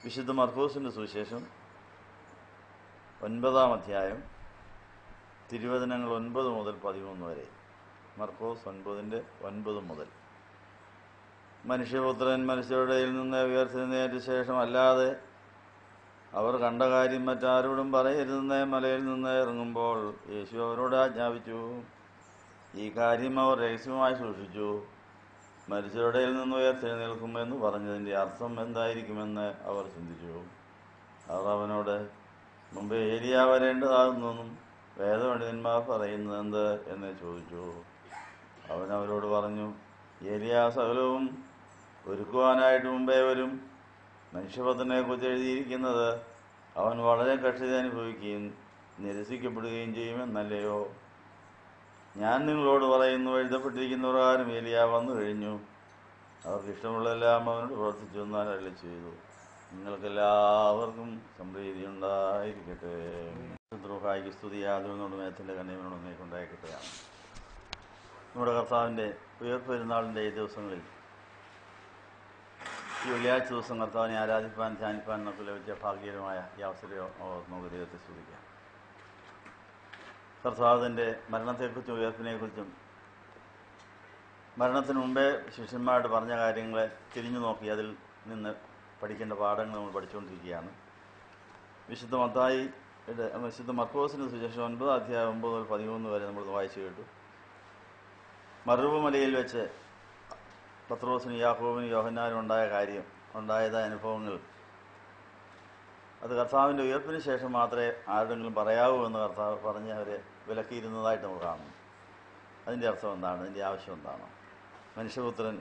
വിശുദ്ധ മർക്കോസിൻ്റെ സുവിശേഷം 9-ാം അധ്യായം തിരുവചനങ്ങൾ 9 മുതൽ 13 വരെ. മർക്കോസ് 9:9 മുതൽ. മനുഷ്യപുത്രൻ മനുഷ്യരുടെ നിന്ന് ഉയർത്തെഴുന്നേറ്റ ശേഷം അല്ലാതെ അവർ കണ്ട കാര്യം മറ്റാരോടും പറയരുതെന്ന് മലയിൽ നിന്ന് ഇറങ്ങുമ്പോൾ യേശു അവരോട് ആജ്ഞാപിച്ചു. ഈ കാര്യം അവർ രഹസ്യമായി സൂക്ഷിച്ചു. മരിച്ചവരുടെ നിന്ന് ഉയർത്തെഴുന്നേൽക്കുമെന്ന് പറഞ്ഞതിൻ്റെ അർത്ഥം എന്തായിരിക്കുമെന്ന് അവർ ചിന്തിച്ചു. അവർ അവനോട്, മുമ്പേ ഏലിയ വരേണ്ടതാകുന്നെന്നും വേദപണ്ഡിതന്മാർ പറയുന്നത് എന്ത് എന്ന് ചോദിച്ചു. അവൻ അവരോട് പറഞ്ഞു, ഏലിയ സകലവും ഒരുക്കുവാനായിട്ട് മുമ്പേ വരും. മനുഷ്യപുത്രനെക്കുറിച്ച് എഴുതിയിരിക്കുന്നത് അവൻ വളരെ കഷ്ടത അനുഭവിക്കുകയും നിരസിക്കപ്പെടുകയും ചെയ്യുമെന്നല്ലയോ? ഞാൻ നിങ്ങളോട് പറയുന്നു, എഴുതപ്പെട്ടിരിക്കുന്ന പ്രകാരം ഏലിയ വന്നു കഴിഞ്ഞു. അവർക്ക് ഇഷ്ടമുള്ളതെല്ലാം അവനോട് പ്രവർത്തിച്ചു എന്നാൽ അരുളി ചെയ്തു. നിങ്ങൾക്കെല്ലാവർക്കും സംപ്രീതി ഉണ്ടായിരിക്കട്ടെ. ദ്രോഹായിക്ക് സ്തുതി യാതൊരു മേത്തിൻ്റെ കണ്ണീനോട് ഉണ്ടായിക്കട്ടെയാണ്. നമ്മുടെ കർത്താവിൻ്റെ ഉയർപ്പ് പെരുന്നാളിൻ്റെ ഈ ദിവസങ്ങളിൽ ഈ വെള്ളിയാഴ്ച ദിവസം കർത്താവിനെ ആരാധിപ്പാൻ ധ്യാനിപ്പാൻ നമുക്ക് ലഭിച്ച ഭാഗ്യകരമായ ഈ അവസരം നമുക്ക് ദൈവത്തെ സ്തുതിക്കാം. കർത്താവിൻ്റെ മരണത്തെക്കുറിച്ചും ഉയർപ്പിനെക്കുറിച്ചും മരണത്തിന് മുമ്പേ ശിഷ്യന്മാരോട് പറഞ്ഞ കാര്യങ്ങളെ തിരിഞ്ഞു നോക്കി അതിൽ നിന്ന് പഠിക്കേണ്ട പാഠങ്ങൾ നമ്മൾ പഠിച്ചുകൊണ്ടിരിക്കുകയാണ്. വിശുദ്ധ മർക്കോസിന് സുവിശേഷം 9-ാം അധ്യായം 9 മുതൽ 13 വരെ നമ്മൾ വായിച്ചു കേട്ടു. മറുപമലയിൽ വെച്ച് പത്രോസിനും യാക്കോബിനും യോഹന്നാനും ഉണ്ടായതായ അനുഭവങ്ങൾ അത് കർത്താവിൻ്റെ ഉയർപ്പിന് ശേഷം മാത്രമേ ആരുടെങ്കിലും പറയാവൂ എന്ന് കർത്താവ് പറഞ്ഞ് അവരെ വിലക്കിയിരുന്നതായിട്ട് നമ്മൾ കാണുന്നു. അതിൻ്റെ അർത്ഥം എന്താണ്? അതിൻ്റെ ആവശ്യം എന്താണ്? മനുഷ്യപുത്രൻ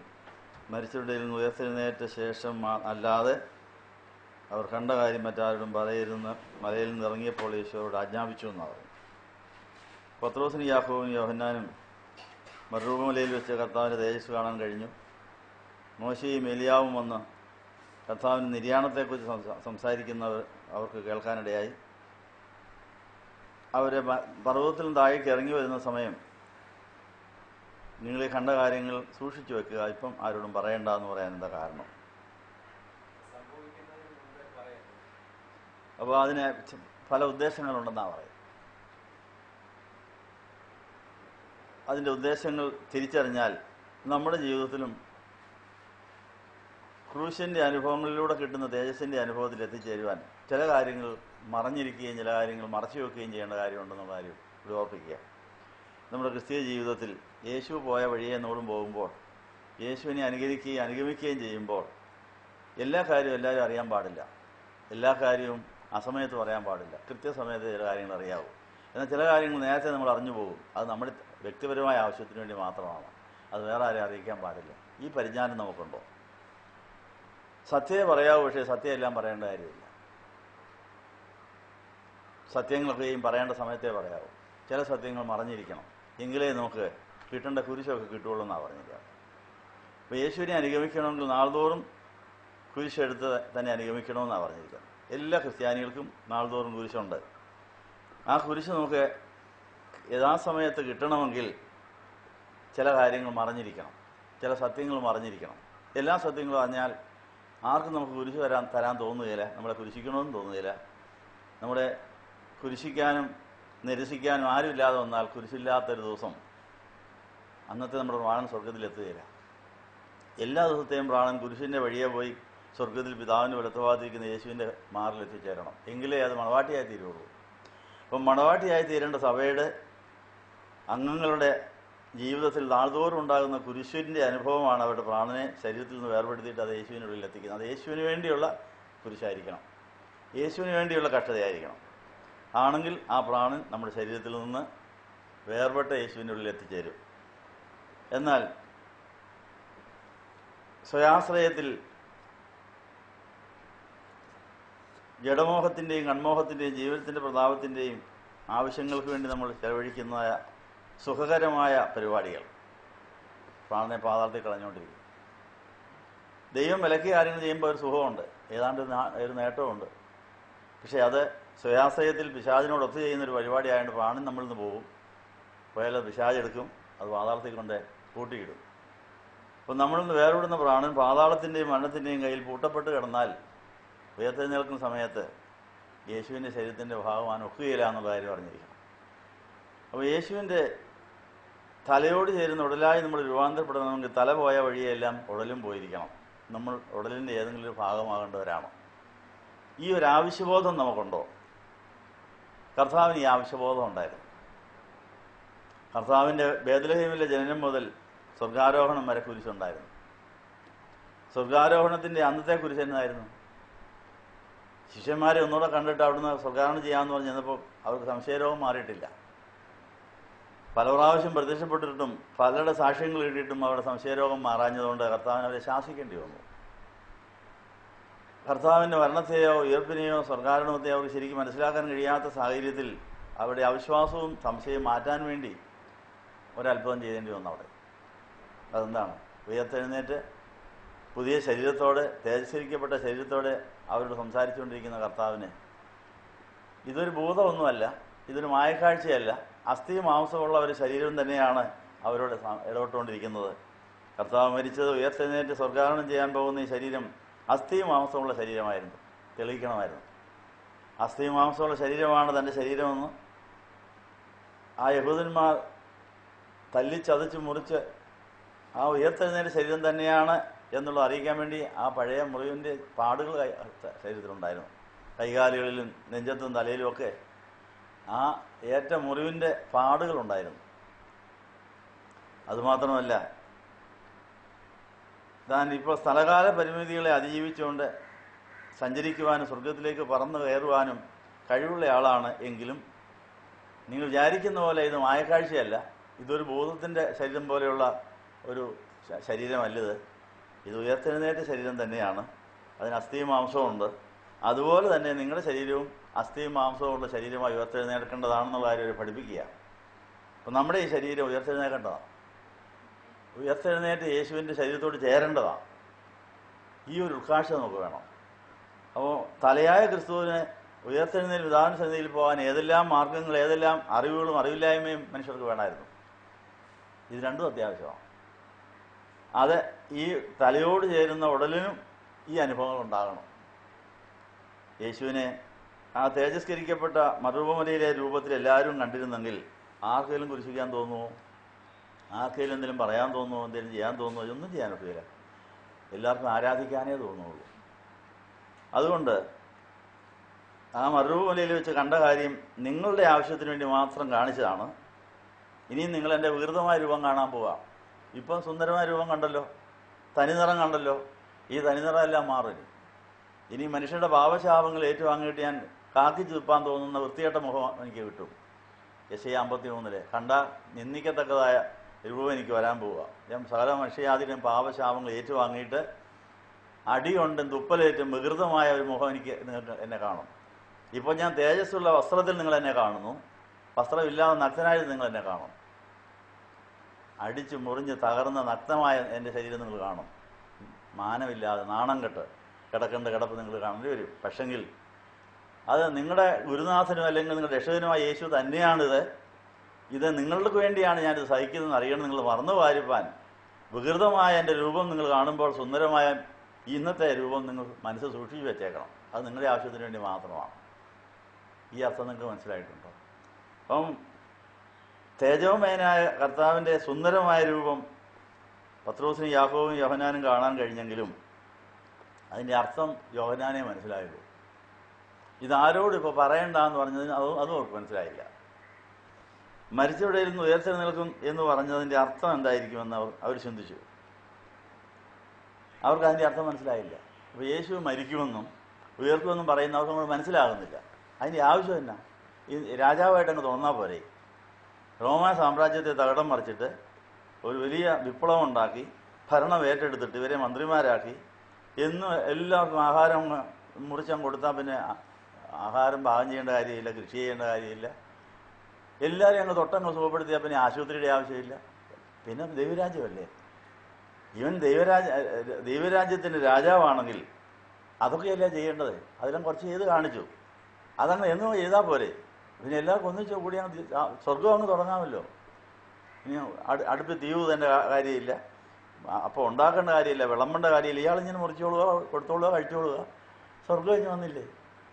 മരിച്ചവരുടെ നിന്ന് ഉയർത്തെഴുന്നേറ്റ ശേഷം അല്ലാതെ അവർ കണ്ട കാര്യം മറ്റാരോടും പറയരുതെന്ന് മലയിൽ നിന്ന് ഇറങ്ങിയപ്പോൾ യേശുവോട് ആജ്ഞാപിച്ചു എന്നാണ് പറയുന്നത്. പത്രോസിനും യാക്കോബിനും യോഹന്നാനും മറുപമലയിൽ വെച്ച് കർത്താവിൻ്റെ തേജസ് കാണാൻ കഴിഞ്ഞു. മോശയും ഏലിയാവും വന്ന് കർത്താവിൻ്റെ നിര്യാണത്തെക്കുറിച്ച് സംസാരിക്കുന്നവർ അവർക്ക് കേൾക്കാനിടയായി. അവരെ പർവ്വതത്തിൽ നിന്ന് താഴേക്ക് ഇറങ്ങി വരുന്ന സമയം നിങ്ങൾ കണ്ട കാര്യങ്ങൾ സൂക്ഷിച്ചു വെക്കുക, ഇപ്പം ആരോടും പറയണ്ട എന്ന് പറയാൻ എന്താ കാരണം? അപ്പോൾ അതിന് പല ഉദ്ദേശങ്ങളുണ്ടെന്നാണ് പറയുന്നത്. അതിൻ്റെ ഉദ്ദേശങ്ങൾ തിരിച്ചറിഞ്ഞാൽ നമ്മുടെ ജീവിതത്തിലും ക്രൂശിൻ്റെ അനുഭവങ്ങളിലൂടെ കിട്ടുന്ന തേജസ്സിൻ്റെ അനുഭവത്തിൽ എത്തിച്ചേരുവാൻ ചില കാര്യങ്ങൾ മറഞ്ഞിരിക്കുകയും ചില കാര്യങ്ങൾ മറച്ചു വെക്കുകയും ചെയ്യേണ്ട കാര്യമുണ്ടെന്നുള്ള കാര്യം ഇവിടെ ഓർപ്പിക്കുക. നമ്മുടെ ക്രിസ്തീയ ജീവിതത്തിൽ യേശു പോയ വഴിയെ നമ്മളും പോകുമ്പോൾ യേശുവിനെ അനുഗമിക്കുകയും ചെയ്യുമ്പോൾ എല്ലാ കാര്യവും എല്ലാവരും അറിയാൻ പാടില്ല. എല്ലാ കാര്യവും അസമയത്ത് പറയാൻ പാടില്ല. കൃത്യസമയത്ത് ചില കാര്യങ്ങൾ അറിയാവൂ. എന്നാൽ ചില കാര്യങ്ങൾ നേരത്തെ നമ്മൾ അറിഞ്ഞു പോകും. അത് നമ്മുടെ വ്യക്തിപരമായ ആവശ്യത്തിന് വേണ്ടി മാത്രമാണ്. അത് വേറെ ആരെയും അറിയിക്കാൻ പാടില്ല. ഈ പരിജ്ഞാനം നമുക്കുണ്ടോ? സത്യമേ പറയാവൂ, പക്ഷേ സത്യം എല്ലാം പറയേണ്ട കാര്യമില്ല. സത്യങ്ങളൊക്കെയും പറയേണ്ട സമയത്തേ പറയാവൂ. ചില സത്യങ്ങൾ മറഞ്ഞിരിക്കണം, എങ്കിലേ നമുക്ക് കിട്ടേണ്ട കുരിശൊക്കെ കിട്ടുള്ളൂ എന്നാണ് പറഞ്ഞിരിക്കുന്നത്. അപ്പോൾ യേശുവിനെ അനുഗമിക്കണമെങ്കിൽ നാൾതോറും കുരിശെടുത്ത് തന്നെ അനുഗമിക്കണമെന്നാണ് പറഞ്ഞിരിക്കുന്നത്. എല്ലാ ക്രിസ്ത്യാനികൾക്കും നാൾതോറും കുരിശുണ്ട്. ആ കുരിശ് നമുക്ക് യഥാസമയത്ത് കിട്ടണമെങ്കിൽ ചില കാര്യങ്ങൾ മറഞ്ഞിരിക്കണം, ചില സത്യങ്ങൾ മറഞ്ഞിരിക്കണം. എല്ലാ സത്യങ്ങളും അറിഞ്ഞാൽ ആർക്കും നമുക്ക് കുരിശ് തരാൻ തോന്നുകയില്ല, നമ്മളെ കുരിശിക്കണമെന്ന് തോന്നുകയില്ല. നമ്മുടെ കുരിശിക്കാനും നിരസിക്കാനും ആരുമില്ലാതെ വന്നാൽ കുരിശില്ലാത്തൊരു ദിവസം അന്നത്തെ നമ്മുടെ പ്രാണൻ സ്വർഗത്തിലെത്തുകയില്ല. എല്ലാ ദിവസത്തെയും പ്രാണൻ കുരിശിൻ്റെ വഴിയെ പോയി സ്വർഗത്തിൽ പിതാവിൻ്റെ വലത്തുഭാഗത്തിരിക്കുന്ന യേശുവിൻ്റെ മാറിലെത്തിച്ചേരണം, എങ്കിലേ അത് മണവാട്ടിയായി തീരുള്ളൂ. അപ്പം മണവാട്ടിയായി തീരേണ്ട സഭയുടെ അംഗങ്ങളുടെ ജീവിതത്തിൽ നാൾതോറും ഉണ്ടാകുന്ന കുരിശിൻ്റെ അനുഭവമാണ് അവരുടെ പ്രാണനെ ശരീരത്തിൽ നിന്ന് വേർപെടുത്തിയിട്ട് അത് യേശുവിനുള്ളിൽ എത്തിക്കുന്നത്. അത് യേശുവിന് വേണ്ടിയുള്ള കുരിശായിരിക്കണം, യേശുവിന് വേണ്ടിയുള്ള കഷ്ടതയായിരിക്കണം. ആണെങ്കിൽ ആ പ്രാണൻ നമ്മുടെ ശരീരത്തിൽ നിന്ന് വേർപെട്ട യേശുവിൻ്റെ ഉള്ളിൽ എത്തിച്ചേരും. എന്നാൽ സ്വയാശ്രയത്തിൽ ജഡമോഹത്തിൻ്റെയും കൺമോഹത്തിൻ്റെയും ജീവിതത്തിൻ്റെ പ്രതാപത്തിൻ്റെയും ആവശ്യങ്ങൾക്ക് വേണ്ടി നമ്മൾ ചെലവഴിക്കുന്ന സുഖകരമായ പരിപാടികൾ പ്രാണനെ പാതാളത്തിൽ കളഞ്ഞുകൊണ്ടിരിക്കും. ദൈവം വിലക്കിയ കാര്യങ്ങൾ ചെയ്യുമ്പോൾ ഒരു സുഖമുണ്ട്, ഏതാണ്ട് ഒരു നേട്ടമുണ്ട്. പക്ഷേ അത് സ്വയാശ്രയത്തിൽ പിശാചിനോട് ഒത്തു ചെയ്യുന്നൊരു പരിപാടി ആയതുകൊണ്ട് പ്രാണൻ നമ്മളിൽ നിന്ന് പോകും. പോയാൽ പിശാചെടുക്കും, അത് പാതാളത്തിൽ കൊണ്ട് പൂട്ടിയിടും. അപ്പോൾ നമ്മളിൽ നിന്ന് വേർപെടുന്ന പ്രാണൻ പാതാളത്തിൻ്റെയും മരണത്തിൻ്റെയും കയ്യിൽ പൂട്ടപ്പെട്ട് കിടന്നാൽ ഉയർത്തെഴുന്നേൽക്കുന്ന സമയത്ത് യേശുവിൻ്റെ ശരീരത്തിൻ്റെ ഭാഗമാണ് ഒക്കുകയില്ല എന്നുള്ള കാര്യം അറിഞ്ഞിരിക്കണം. അപ്പോൾ യേശുവിൻ്റെ തലയോട് ചേരുന്ന ഉടലായി നമ്മൾ രൂപാന്തരപ്പെടണമെങ്കിൽ തല പോയ വഴിയെല്ലാം ഉടലും പോയിരിക്കണം. നമ്മൾ ഉടലിൻ്റെ ഏതെങ്കിലും ഒരു ഭാഗമാകേണ്ടവരാണ്. ഈ ഒരു ആവശ്യബോധം നമുക്കുണ്ടോ? കർത്താവിന് ഈ ആവശ്യബോധം ഉണ്ടായിരുന്നു. കർത്താവിൻ്റെ ബേത്ലഹേമിലെ ജനനം മുതൽ സ്വർഗാരോഹണം വരെ കുരിശുണ്ടായിരുന്നു. സ്വർഗാരോഹണത്തിൻ്റെ അന്നത്തെ കുരിശ് എന്നായിരുന്നു? ശിഷ്യന്മാരെ ഒന്നുകൂടെ കണ്ടിട്ട് അവിടുന്ന് സ്വർഗാരോഹണം ചെയ്യാമെന്ന് പറഞ്ഞ് ചെന്നപ്പോൾ അവർക്ക് സംശയരോഗം മാറിയിട്ടില്ല. പല പ്രാവശ്യം പ്രത്യക്ഷപ്പെട്ടിട്ടും പലരുടെ സാക്ഷ്യങ്ങൾ കിട്ടിയിട്ടും അവരുടെ സംശയരോഗം മാറാഞ്ഞതുകൊണ്ട് കർത്താവിനെ അവരെ ശാസിക്കേണ്ടി വന്നു. കർത്താവിൻ്റെ മരണത്തെയോ ഉയർപ്പിനെയോ സ്വർഗാരോഹണത്തെയോ അവർക്ക് ശരിക്കും മനസ്സിലാക്കാൻ കഴിയാത്ത സാഹചര്യത്തിൽ അവരുടെ അവിശ്വാസവും സംശയം മാറ്റാൻ വേണ്ടി ഒരത്ഭുതം ചെയ്യേണ്ടി വന്നു അവിടെ. അതെന്താണ്? ഉയർത്തെഴുന്നേറ്റ് പുതിയ ശരീരത്തോടെ, തേജസ്കരിക്കപ്പെട്ട ശരീരത്തോടെ അവരോട് സംസാരിച്ചുകൊണ്ടിരിക്കുന്ന കർത്താവിന് ഇതൊരു ഭൂതമൊന്നുമല്ല, ഇതൊരു മായക്കാഴ്ചയല്ല, അസ്ഥിയും മാംസമുള്ള ഒരു ശരീരം തന്നെയാണ് അവരോട് ഇടപെട്ടുകൊണ്ടിരിക്കുന്നത്. കർത്താവ് മരിച്ചത് ഉയർത്തെഴുന്നേറ്റ് സ്വർഗാരോഹണം ചെയ്യാൻ പോകുന്ന ഈ ശരീരം അസ്ഥിയും മാംസമുള്ള ശരീരമായിരുന്നു. തെളിയിക്കണമായിരുന്നു. അസ്ഥിയും മാംസമുള്ള ശരീരമാണ് തൻ്റെ ശരീരമെന്ന് ആ യഹൂദന്മാർ തല്ലിച്ചതച്ച് മുറിച്ച് ആ ഉയർത്തെഴുന്നേറ്റ ശരീരം തന്നെയാണ് എന്നുള്ളത് അറിയിക്കാൻ വേണ്ടി ആ പഴയ മുറിവിൻ്റെ പാടുകൾ ശരീരത്തിലുണ്ടായിരുന്നു. കൈകാലുകളിലും നെഞ്ചത്തും തലയിലുമൊക്കെ ആ ഏറ്റ മുറിവിൻ്റെ പാടുകളുണ്ടായിരുന്നു. അതുമാത്രമല്ല, താൻ ഇപ്പോൾ സ്ഥലകാല പരിമിതികളെ അതിജീവിച്ചുകൊണ്ട് സഞ്ചരിക്കുവാനും സ്വർഗത്തിലേക്ക് പറന്നു കയറുവാനും കഴിവുള്ള ആളാണ്. എങ്കിലും നിങ്ങൾ വിചാരിക്കുന്ന പോലെ ഇത് മായക്കാഴ്ചയല്ല, ഇതൊരു ഭൂതത്തിൻ്റെ ശരീരം പോലെയുള്ള ഒരു ശരീരമല്ലത്. ഇത് ഉയർത്തെഴുന്നേറ്റ ശരീരം തന്നെയാണ്. അതിന് അസ്ഥിയും മാംസവും ഉണ്ട്. അതുപോലെ തന്നെ നിങ്ങളുടെ ശരീരവും അസ്ഥിയും മാംസവും ഉള്ള ശരീരമായി ഉയർത്തെഴുന്നേൽക്കേണ്ടതാണെന്നുള്ള കാര്യം പഠിപ്പിക്കുക. അപ്പം നമ്മുടെ ഈ ശരീരം ഉയർത്തെഴുന്നേൽക്കേണ്ടതാണ്. ഉയർത്തെഴുന്നേറ്റ് യേശുവിൻ്റെ ശരീരത്തോട് ചേരേണ്ടതാണ്. ഈ ഒരു ഉൾക്കാഴ്ച നമുക്ക് വേണം. അപ്പോൾ തലയായ ക്രിസ്തുവിന് ഉയർത്തെഴുന്നേൽ വിധാന സന്നിധിയിൽ പോകാൻ ഏതെല്ലാം മാർഗങ്ങൾ, ഏതെല്ലാം അറിവുകളും അറിവില്ലായ്മയും മനുഷ്യർക്ക് വേണമായിരുന്നു. ഇത് രണ്ടും അത്യാവശ്യമാണ്. അത് ഈ തലയോട് ചേരുന്ന ഉടലിനും ഈ അനുഭവങ്ങൾ ഉണ്ടാകണം. യേശുവിനെ ആ തേജസ്കരിക്കപ്പെട്ട മറുപമലയിലെ രൂപത്തിൽ എല്ലാവരും കണ്ടിരുന്നെങ്കിൽ ആർക്കെങ്കിലും കുരിശിക്കാൻ തോന്നുമോ? ആർക്കെങ്കിലും എന്തെങ്കിലും പറയാൻ തോന്നുമോ? എന്തെങ്കിലും ചെയ്യാൻ തോന്നുമോ? ഇതൊന്നും ചെയ്യാൻ ഒക്കില്ല. എല്ലാവർക്കും ആരാധിക്കാനേ തോന്നുള്ളൂ. അതുകൊണ്ട് ആ മറുപമലയിൽ വെച്ച് കണ്ട കാര്യം നിങ്ങളുടെ ആവശ്യത്തിന് വേണ്ടി മാത്രം കാണിച്ചതാണ്. ഇനിയും നിങ്ങൾ എൻ്റെ വികൃതമായ രൂപം കാണാൻ പോകാം. ഇപ്പം സുന്ദരമായ രൂപം കണ്ടല്ലോ, തനിനിറം കണ്ടല്ലോ. ഈ തനിനിറം എല്ലാം മാറും. ഇനി മനുഷ്യരുടെ പാപശാപങ്ങൾ ഏറ്റുവാങ്ങിയിട്ട് ഞാൻ കാക്കി ചുപ്പാൻ തോന്നുന്ന വൃത്തികെട്ട മുഖം എനിക്ക് കിട്ടും. യെശയ്യാ 53 കണ്ട നിന്ദിക്കത്തക്കതായ രൂപം എനിക്ക് വരാൻ പോവുക. ഞാൻ സകല മനുഷ്യയാതിനും പാപശാപങ്ങൾ ഏറ്റുവാങ്ങിയിട്ട് അടികൊണ്ടും തുപ്പലേറ്റും വികൃതമായ ഒരു മുഖം എനിക്ക് നിങ്ങൾക്ക് എന്നെ കാണും. ഇപ്പോൾ ഞാൻ തേജസ്സുള്ള വസ്ത്രത്തിൽ നിങ്ങൾ എന്നെ കാണുന്നു, വസ്ത്രമില്ലാതെ നഗ്നനായിട്ട് നിങ്ങൾ എന്നെ കാണും. അടിച്ച് മുറിഞ്ഞ് തകർന്ന നഗ്നമായ എൻ്റെ ശരീരം നിങ്ങൾ കാണും. മാനമില്ലാതെ നാണം കെട്ട് കിടക്കേണ്ട കിടപ്പ് നിങ്ങൾ കാണേണ്ടി വരും. പക്ഷെങ്കിൽ അത് നിങ്ങളുടെ ഗുരുനാഥനും അല്ലെങ്കിൽ നിങ്ങളുടെ രക്ഷകനുമായ യേശു തന്നെയാണിത്. ഇത് നിങ്ങൾക്ക് വേണ്ടിയാണ് ഞാനിത് സഹിക്കുന്നതെന്ന് അറിയണം. നിങ്ങൾ മറന്നു വാരിപ്പാൻ വികൃതമായ എൻ്റെ രൂപം നിങ്ങൾ കാണുമ്പോൾ സുന്ദരമായ ഇന്നത്തെ രൂപം നിങ്ങൾ മനസ്സ് സൂക്ഷിച്ചു വെച്ചേക്കണം. അത് നിങ്ങളുടെ ആവശ്യത്തിന് വേണ്ടി മാത്രമാണ്. ഈ അർത്ഥം നിങ്ങൾക്ക് മനസ്സിലായിട്ടുണ്ടോ? അപ്പം തേജോമയനായ കർത്താവിൻ്റെ സുന്ദരമായ രൂപം പത്രോസിനും യാക്കോബും യോഹന്നാനും കാണാൻ കഴിഞ്ഞെങ്കിലും അതിൻ്റെ അർത്ഥം യോഹന്നാനെ മനസ്സിലായുള്ളൂ. ഇതാരോട് ഇപ്പോൾ പറയണ്ടെന്ന് പറഞ്ഞതിന് അതും അവർക്ക് മനസ്സിലായില്ല. മരിച്ചവിടെ ഇരുന്ന് ഉയർത്തെഴുന്നേൽക്കും എന്ന് പറഞ്ഞതിൻ്റെ അർത്ഥം എന്തായിരിക്കുമെന്ന് അവർ ചിന്തിച്ചു. അവർക്ക് അതിൻ്റെ അർത്ഥം മനസ്സിലായില്ല. അപ്പോൾ യേശു മരിക്കുമെന്നും ഉയർത്തുമെന്നും പറയുന്നവർക്ക് നമ്മൾ മനസ്സിലാകുന്നില്ല. അതിൻ്റെ ആവശ്യം എന്നാ? ഈ രാജാവായിട്ടങ്ങ് തുറന്നാൽ പോരെ? റോമാ സാമ്രാജ്യത്തെ തകിടം മറിച്ചിട്ട് ഒരു വലിയ വിപ്ലവം ഉണ്ടാക്കി ഭരണം ഏറ്റെടുത്തിട്ട് ഇവരെ മന്ത്രിമാരാക്കി എന്ന് എല്ലാവർക്കും ആഹാരം മുറിച്ചങ്ങ് കൊടുത്താൽ പിന്നെ ആഹാരം പാകം ചെയ്യേണ്ട കാര്യമില്ല, കൃഷി ചെയ്യേണ്ട കാര്യമില്ല. എല്ലാവരെയും അങ്ങ് തൊട്ടങ്ങ് സുഖപ്പെടുത്തിയാൽ പിന്നെ ആശുപത്രിയുടെ ആവശ്യമില്ല. പിന്നെ ദൈവരാജ്യമല്ലേ? ഇവൻ ദൈവരാജ്യത്തിൻ്റെ രാജാവാണെങ്കിൽ അതൊക്കെയല്ലേ ചെയ്യേണ്ടത്? അതിലും കുറച്ച് ചെയ്ത് കാണിച്ചു. അതങ്ങ് എന്നും ചെയ്താൽ പോരെ? പിന്നെ എല്ലാവർക്കും ഒന്നിച്ച് കൂടി അങ്ങ് സ്വർഗം അങ്ങ് തുടങ്ങാമല്ലോ. ഇനി അടുപ്പ് തീവ് തന്നെ കാര്യമില്ല, അപ്പോൾ ഉണ്ടാക്കേണ്ട കാര്യമില്ല, വിളമ്പേണ്ട കാര്യമില്ല. ഇയാളിങ്ങനെ മുറിച്ചോളുക, കൊടുത്തോളുക, കഴിച്ചോളുക. സ്വർഗം കഴിഞ്ഞ് വന്നില്ലേ?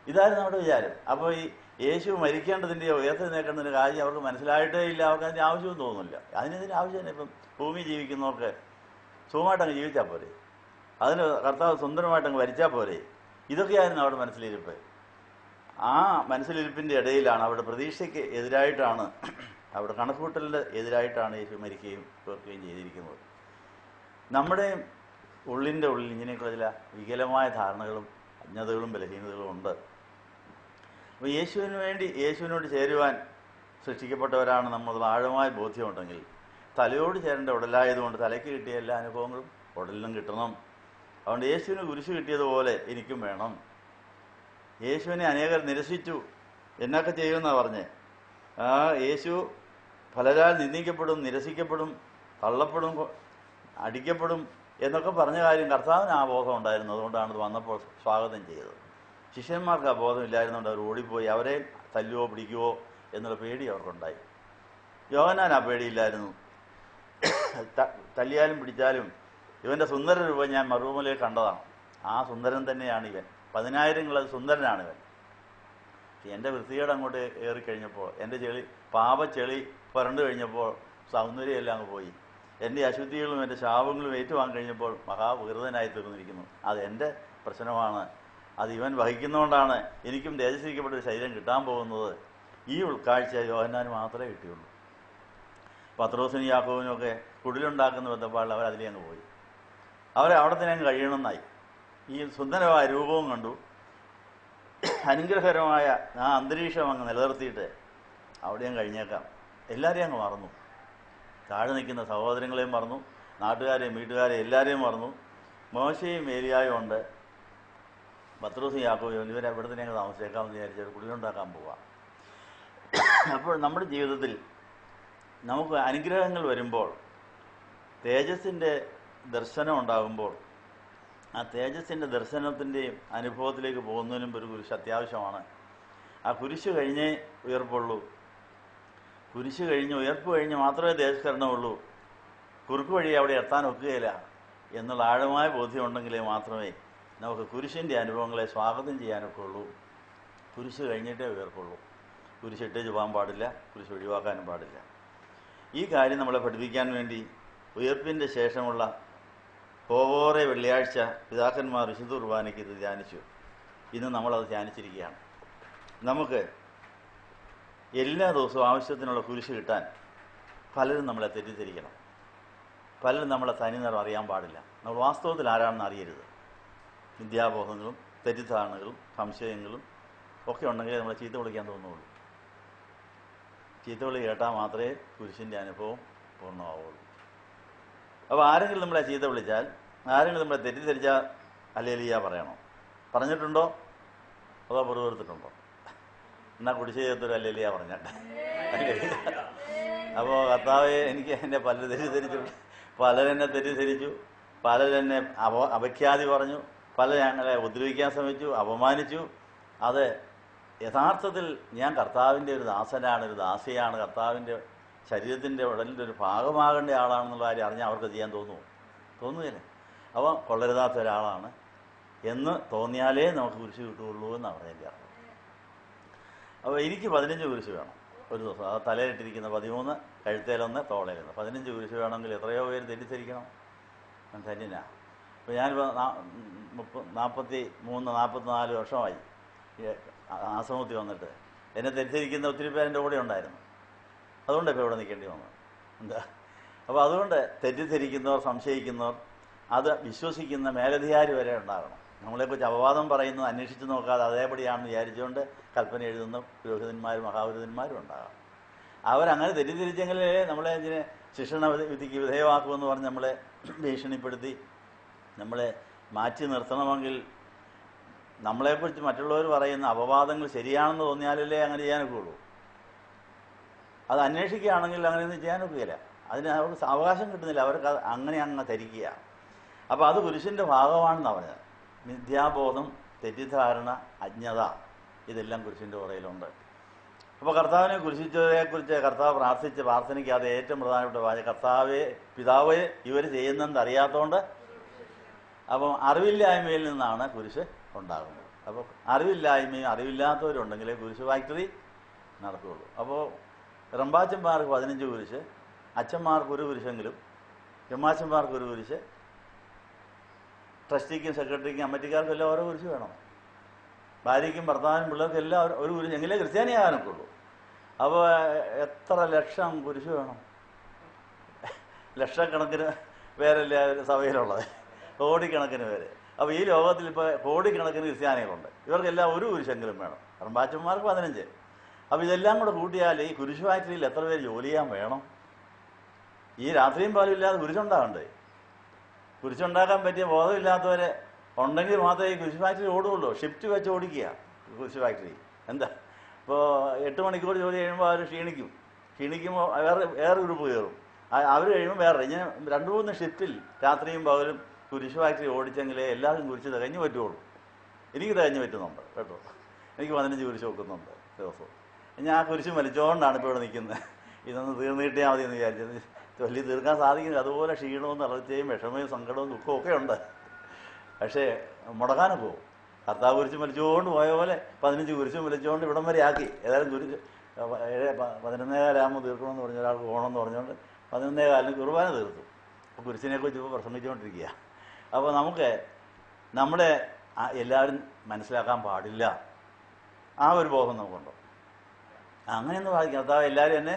ഇതായിരുന്നു നമ്മുടെ വിചാരം. അപ്പോൾ ഈ യേശു മരിക്കേണ്ടതിൻ്റെയോ ഉയർത്തെഴുന്നേൽക്കേണ്ടതിൻ്റെ കാര്യം അവർക്ക് മനസ്സിലായിട്ടേ ഇല്ല. അവർക്ക് അതിൻ്റെ ആവശ്യവും തോന്നുന്നില്ല. അതിനതിൻ്റെ ആവശ്യമില്ല. ഇപ്പം ഭൂമി ജീവിക്കുന്നവർക്ക് സുഖമായിട്ടങ്ങ് ജീവിച്ചാൽ പോരെ, അതിന് കർത്താവ് സുന്ദരമായിട്ടങ്ങ് വരിച്ചാൽ പോരെ. ഇതൊക്കെയായിരുന്നു അവരുടെ മനസ്സിലിരിപ്പ്. ആ മനസ്സിലിരിപ്പിൻ്റെ ഇടയിലാണ്, അവരുടെ പ്രതീക്ഷയ്ക്ക് എതിരായിട്ടാണ്, അവരുടെ കണക്കുകൂട്ടലിൻ്റെ എതിരായിട്ടാണ് യേശു മരിക്കുകയും വെറുക്കുകയും ചെയ്തിരിക്കുന്നത്. നമ്മുടെ ഉള്ളിൻ്റെ ഉള്ളിൽ ഇങ്ങനെയൊക്കെ ചില വികലമായ ധാരണകളും അജ്ഞതകളും ബലഹീനതകളും ഉണ്ട്. അപ്പോൾ യേശുവിന് വേണ്ടി, യേശുവിനോട് ചേരുവാൻ സൃഷ്ടിക്കപ്പെട്ടവരാണ് നമ്മൾ ആഴമായ ബോധ്യമുണ്ടെങ്കിൽ, തലയോട് ചേരേണ്ട ഉടലായതുകൊണ്ട് തലയ്ക്ക് കിട്ടിയ എല്ലാ അനുഭവങ്ങളും ഉടലിനും കിട്ടണം. അതുകൊണ്ട് യേശുവിന് കുരിശ് കിട്ടിയതുപോലെ എനിക്കും വേണം. യേശുവിനെ അനേകർ നിരസിച്ചു, എന്നൊക്കെ ചെയ്യുമെന്നാണ് പറഞ്ഞ്. യേശു പലരാൽ നിന്ദിക്കപ്പെടും, നിരസിക്കപ്പെടും, തള്ളപ്പെടും, അടിക്കപ്പെടും എന്നൊക്കെ പറഞ്ഞ കാര്യം കർത്താവിന് ആ ബോധം ഉണ്ടായിരുന്നു. അതുകൊണ്ടാണ് ഇത് വന്നപ്പോൾ സ്വാഗതം ചെയ്തത്. ശിഷ്യന്മാർക്ക് ആ ബോധമില്ലായിരുന്നുകൊണ്ട് അവർ ഓടിപ്പോയി. അവരെ തല്ലുവോ പിടിക്കുവോ എന്നുള്ള പേടി അവർക്കുണ്ടായി. യോഹന്നാൻ ആ പേടിയില്ലായിരുന്നു. തല്ലിയാലും പിടിച്ചാലും ഇവൻ്റെ സുന്ദര രൂപം ഞാൻ മറുമലയിൽ കണ്ടതാണ്. ആ സുന്ദരൻ തന്നെയാണ് ഇവൻ. 10,000 സുന്ദരനാണ് ഇവൻ. എൻ്റെ വൃത്തികേട് അങ്ങോട്ട് ഏറിക്കഴിഞ്ഞപ്പോൾ, എൻ്റെ പാപച്ചെളി പുരണ്ടു കഴിഞ്ഞപ്പോൾ സൗന്ദര്യമെല്ലാം അങ്ങ് പോയി. എൻ്റെ അശുദ്ധികളും എൻ്റെ ശാപങ്ങളും ഏറ്റുവാങ്ങി കഴിഞ്ഞപ്പോൾ മഹാവികൃതനായി തീർന്നിരിക്കുന്നു. അത് എൻ്റെ പ്രശ്നമാണ്. അത് ഇവൻ വഹിക്കുന്നതുകൊണ്ടാണ് എനിക്കും തേജസ്കരിക്കപ്പെട്ട ഒരു ശരീരം കിട്ടാൻ പോകുന്നത്. ഈ ഉൾക്കാഴ്ച യോഹന്നാന് മാത്രമേ കിട്ടിയുള്ളൂ. പത്രോസിനും യാക്കോബിനും ഒക്കെ കുടിലുണ്ടാക്കുന്ന ബന്ധപ്പാടിൽ അവർ അതിലേ അങ്ങ് പോയി. അവരെ അവിടെ തന്നെ അങ്ങ് കഴിയണമെന്നായി. ഈ സുന്ദരമായ രൂപവും കണ്ടു, അനുഗ്രഹകരമായ ആ അന്തരീക്ഷം അങ്ങ് നിലനിർത്തിയിട്ട് അവിടെയും കഴിഞ്ഞേക്കാം. എല്ലാവരെയും അങ്ങ് മറന്നു. താഴെ നിൽക്കുന്ന സഹോദരങ്ങളെയും മറന്നു, നാട്ടുകാരെയും വീട്ടുകാരെയും എല്ലാവരെയും മറന്നു. മോശയും ഏലിയായും ഉണ്ട്, പത്രോസും യാക്കോബും ഇവരെ ഇവിടെ തന്നെ അങ്ങ് താമസിച്ചേക്കാമെന്ന് വിചാരിച്ചവർ കുടിലുണ്ടാക്കാൻ പോവാം. അപ്പോൾ നമ്മുടെ ജീവിതത്തിൽ നമുക്ക് അനുഗ്രഹങ്ങൾ വരുമ്പോൾ, തേജസ്സിൻ്റെ ദർശനം ഉണ്ടാകുമ്പോൾ, ആ തേജസ്സിൻ്റെ ദർശനത്തിൻ്റെയും അനുഭവത്തിലേക്ക് പോകുന്നതിനും ഒരു കുരിശ് അത്യാവശ്യമാണ്. ആ കുരിശ് കഴിഞ്ഞേ ഉയർപ്പുള്ളൂ. കുരിശ് കഴിഞ്ഞ്, ഉയർപ്പ് കഴിഞ്ഞ് മാത്രമേ തേജസ്കരണമുള്ളൂ. കുറുക്ക് വഴി അവിടെ എത്താൻ ഒക്കുകയില്ല എന്നുള്ള ആഴമായ ബോധ്യമുണ്ടെങ്കിലേ മാത്രമേ നമുക്ക് കുരിശിൻ്റെ അനുഭവങ്ങളെ സ്വാഗതം ചെയ്യാനൊക്കെ ഉള്ളൂ. കുരിശ് കഴിഞ്ഞിട്ടേ ഉയർപ്പുള്ളൂ. കുരിശിട്ടേച്ച് പോകാൻ പാടില്ല, കുരിശ് ഒഴിവാക്കാനും പാടില്ല. ഈ കാര്യം നമ്മളെ പഠിപ്പിക്കാൻ വേണ്ടി ഉയർപ്പിൻ്റെ ശേഷമുള്ള കോവോറെ വെള്ളിയാഴ്ച പിതാക്കന്മാർ വിശുദ്ധ കുർബാനയ്ക്ക് ഇത് ധ്യാനിച്ചു. ഇന്ന് നമ്മളത് ധ്യാനിച്ചിരിക്കുകയാണ്. നമുക്ക് എല്ലാ ദിവസവും ആവശ്യത്തിനുള്ള കുരിശ് കിട്ടാൻ പലരും നമ്മളെ തെറ്റിദ്ധരിക്കണം. പലരും നമ്മളെ തനിനിറം അറിയാൻ പാടില്ല. നമ്മൾ വാസ്തവത്തിൽ ആരാണെന്ന് അറിയരുത്. വിദ്യാബോധങ്ങളും തെറ്റിദ്ധാരണകളും സംശയങ്ങളും ഒക്കെ ഉണ്ടെങ്കിലേ നമ്മളെ ചീത്ത വിളിക്കാൻ തോന്നുള്ളൂ. ചീത്ത വിളി കേട്ടാൽ മാത്രമേ കുരിശിൻ്റെ അനുഭവം പൂർണ്ണമാവുള്ളൂ. അപ്പോൾ ആരെങ്കിലും നമ്മളെ ചീത്ത വിളിച്ചാൽ, ആരെങ്കിലും നമ്മളെ തെറ്റിദ്ധരിച്ചാൽ ഹല്ലേലൂയ പറയണം. പറഞ്ഞിട്ടുണ്ടോ അതോ പുറത്തുകൊടുത്തിട്ടുണ്ടോ? എന്നാൽ കുടിശ്ശ ചെയ്തൊരു ഹല്ലേലൂയ പറഞ്ഞാട്ടെ. അപ്പോൾ കർത്താവേ, എനിക്ക് എന്നെ പലരും തെറ്റിദ്ധരിച്ചു, പലരെന്നെ തെറ്റിദ്ധരിച്ചു, പലരെന്നെ അപഖ്യാതി പറഞ്ഞു, പലരെ ഞങ്ങളെ ഉപദ്രവിക്കാൻ ശ്രമിച്ചു, അപമാനിച്ചു. അത് യഥാർത്ഥത്തിൽ ഞാൻ കർത്താവിൻ്റെ ഒരു ദാസനാണ്, ഒരു ദാസിയാണ്, കർത്താവിൻ്റെ ശരീരത്തിൻ്റെ ഉടലിൻ്റെ ഒരു ഭാഗമാകേണ്ട ആളാണെന്നുള്ള കാര്യം അറിഞ്ഞാൽ അവർക്ക് ചെയ്യാൻ തോന്നുകയില്ല. അവ കൊള്ളരുതാത്ത ഒരാളാണ് എന്ന് തോന്നിയാലേ നമുക്ക് കുരിശ് കിട്ടുകയുള്ളൂ എന്നാണ് പറഞ്ഞതിൻ്റെ അർത്ഥം. അപ്പോൾ എനിക്ക് 15 കുരിശ് വേണം ഒരു ദിവസം. അത് തലയിലിട്ടിരിക്കുന്ന 13, കഴുത്തേലൊന്ന്, തോളയിലൊന്ന്, 15 കുരിശ് വേണമെങ്കിൽ എത്രയോ പേര് തെറ്റിദ്ധരിക്കണം. ഞാൻ ധന്യനാണ്. അപ്പോൾ ഞാനിപ്പോൾ 43-44 വർഷമായി ആശ്രമത്തിൽ വന്നിട്ട്. എന്നെ തെറ്റിദ്ധരിക്കുന്ന ഒത്തിരി പേരെൻ്റെ കൂടെ ഉണ്ടായിരുന്നു. അതുകൊണ്ട് ഇപ്പോൾ ഇവിടെ നിൽക്കേണ്ടി വന്നു. എന്താ? അപ്പോൾ അതുകൊണ്ട് തെറ്റിദ്ധരിക്കുന്നവർ, സംശയിക്കുന്നവർ, അത് വിശ്വസിക്കുന്ന മേലധികാരി വരെ ഉണ്ടാകണം. നമ്മളെക്കുറിച്ച് അപവാദം പറയുന്നത് അന്വേഷിച്ച് നോക്കാതെ അതേപടിയാണെന്ന് വിചാരിച്ചുകൊണ്ട് കൽപ്പന എഴുതുന്ന പുരോഹിതന്മാരും മഹാപുരോഹിതന്മാരും ഉണ്ടാകാം. അവരങ്ങനെ തെറ്റിദ്ധരിച്ചെങ്കിലേ നമ്മളെ ഇതിനെ ശിക്ഷണ വിധിക്ക് വിധേയമാക്കുമെന്ന് പറഞ്ഞ് നമ്മളെ ഭീഷണിപ്പെടുത്തി നമ്മളെ മാറ്റി നിർത്തണമെങ്കിൽ നമ്മളെക്കുറിച്ച് മറ്റുള്ളവർ പറയുന്ന അപവാദങ്ങൾ ശരിയാണെന്ന് തോന്നിയാലല്ലേ അങ്ങനെ ചെയ്യാനൊക്കെ ഉള്ളൂ. അത് അന്വേഷിക്കുകയാണെങ്കിൽ അങ്ങനെയൊന്നും ചെയ്യാനൊക്കുകയില്ല. അതിന് അവർക്ക് അവകാശം കിട്ടുന്നില്ല. അവർക്ക് അങ്ങനെ അങ്ങ് ധരിക്കുക. അപ്പോൾ അത് കുരിശിൻ്റെ ഭാഗമാണെന്നാണ് പറഞ്ഞത്. മിഥ്യാബോധം, തെറ്റിദ്ധാരണ, അജ്ഞത, ഇതെല്ലാം കുരിശിൻ്റെ പുറയിലുണ്ട്. അപ്പോൾ കർത്താവിനെ കുരിശിച്ചതിനെക്കുറിച്ച് കർത്താവ് പ്രാർത്ഥിച്ച പ്രാർത്ഥനയ്ക്ക് അത് ഏറ്റവും പ്രധാനപ്പെട്ട വാചകം, കർത്താവേ, പിതാവേ, ഇവർ ചെയ്യുന്നതെന്ന് അറിയാത്തതുകൊണ്ട്. അപ്പം അറിവില്ലായ്മയിൽ നിന്നാണ് കുരിശ് ഉണ്ടാകുന്നത്. അപ്പോൾ അറിവില്ലായ്മയും അറിവില്ലാത്തവരുണ്ടെങ്കിലേ കുരിശ് ഫാക്ടറി നടക്കുകയുള്ളൂ. അപ്പോൾ റമ്പാച്ചന്മാർക്ക് 15 കുരിശ്, അച്ഛന്മാർക്ക് 1 കുരിശെങ്കിലും, ചെമ്മാച്ചന്മാർക്ക് 1 കുരിശ്, ട്രസ്റ്റിക്കും സെക്രട്ടറിക്കും കമ്മിറ്റിക്കാർക്കും എല്ലാം ഓരോ കുരിശ് വേണം. ഭാര്യയ്ക്കും ഭർത്താവിനും പിള്ളേർക്കും എല്ലാം 1 കുരിശ്, എങ്കിലേ ക്രിസ്ത്യാനിയാകാനൊക്കെ ഉള്ളൂ. അപ്പോൾ എത്ര ലക്ഷം കുരിശ് വേണം? ലക്ഷക്കണക്കിന് പേരല്ലേ സഭയിലുള്ളത്, കോടിക്കണക്കിന് പേര്. അപ്പോൾ ഈ ലോകത്തിൽ ഇപ്പോൾ കോടിക്കണക്കിന് ക്രിസ്ത്യാനികളുണ്ട്. ഇവർക്കെല്ലാം 1 കുരിശെങ്കിലും വേണം. റമ്പാച്ചന്മാർക്ക് 15. അപ്പോൾ ഇതെല്ലാം കൂടെ കൂട്ടിയാൽ ഈ കുരിശ് ഫാക്ടറിയിൽ എത്ര പേര് ജോലി ചെയ്യാൻ വേണം? ഈ രാത്രിയും പാലും ഇല്ലാതെ കുരിശുണ്ടാകണ്ടേ? കുരിശുണ്ടാക്കാൻ പറ്റിയ ബോധമില്ലാത്തവരെ ഉണ്ടെങ്കിൽ മാത്രമേ ഈ കുരിശ് ഫാക്ടറി ഓടുകയുള്ളൂ. ഷിഫ്റ്റ് വെച്ച് ഓടിക്കുക കുരിശ് ഫാക്ടറി. എന്താ ഇപ്പോൾ 8 മണിക്കൂർ ജോലി കഴിയുമ്പോൾ അവർ ക്ഷീണിക്കുമ്പോൾ വേറെ ഗ്രൂപ്പ് കയറും. അവർ കഴിയുമ്പോൾ വേറെ, ഇങ്ങനെ 2-3 ഷിഫ്റ്റിൽ രാത്രിയും പകലും കുരിശ് ഫാക്ടറി ഓടിച്ചെങ്കിലേ എല്ലാവരും കുരിശ് തികഞ്ഞു പറ്റുള്ളൂ. എനിക്ക് തികഞ്ഞു പറ്റുന്നുണ്ട് കേട്ടോ. എനിക്ക് 15 കുരിശ് വെക്കുന്നുണ്ട് ദിവസവും. ഞാൻ ആ കുരിശ് വലിച്ചുകൊണ്ടാണ് ഇപ്പോൾ ഇവിടെ നിൽക്കുന്നത്. ഇതൊന്ന് തീർന്നു കിട്ടിയാൽ മതി എന്ന് വിചാരിച്ചത്. ചൊല്ലി തീർക്കാൻ സാധിക്കില്ല. അതുപോലെ ക്ഷീണവും തളർച്ചയും വിഷമവും സങ്കടവും ദുഃഖവും ഒക്കെ ഉണ്ട്. പക്ഷേ മുടക്കാനൊക്കെ പോകും. കർത്താവ് കുരിശ് വലിച്ചുകൊണ്ട് പോയ പോലെ 15 കുരിശും വലിച്ചുകൊണ്ട് ഇവിടം വരെ ആക്കി. ഏതായാലും കുരിശ് 11:15 തീർക്കണമെന്ന് പറഞ്ഞ ഒരാൾക്ക് പോകണമെന്ന് പറഞ്ഞുകൊണ്ട് 11:15 കുർബാന തീർത്തു. അപ്പോൾ കുരിശിനെക്കുറിച്ച് ഇപ്പോൾ പ്രസംഗിച്ചുകൊണ്ടിരിക്കുക. അപ്പോൾ നമുക്ക് നമ്മളെ എല്ലാവരും മനസ്സിലാക്കാൻ പാടില്ല, ആ ഒരു ബോധം നമുക്കുണ്ടോ? അങ്ങനെയൊന്നും സാധിക്കും. കർത്താവ് എല്ലാവരും എന്നെ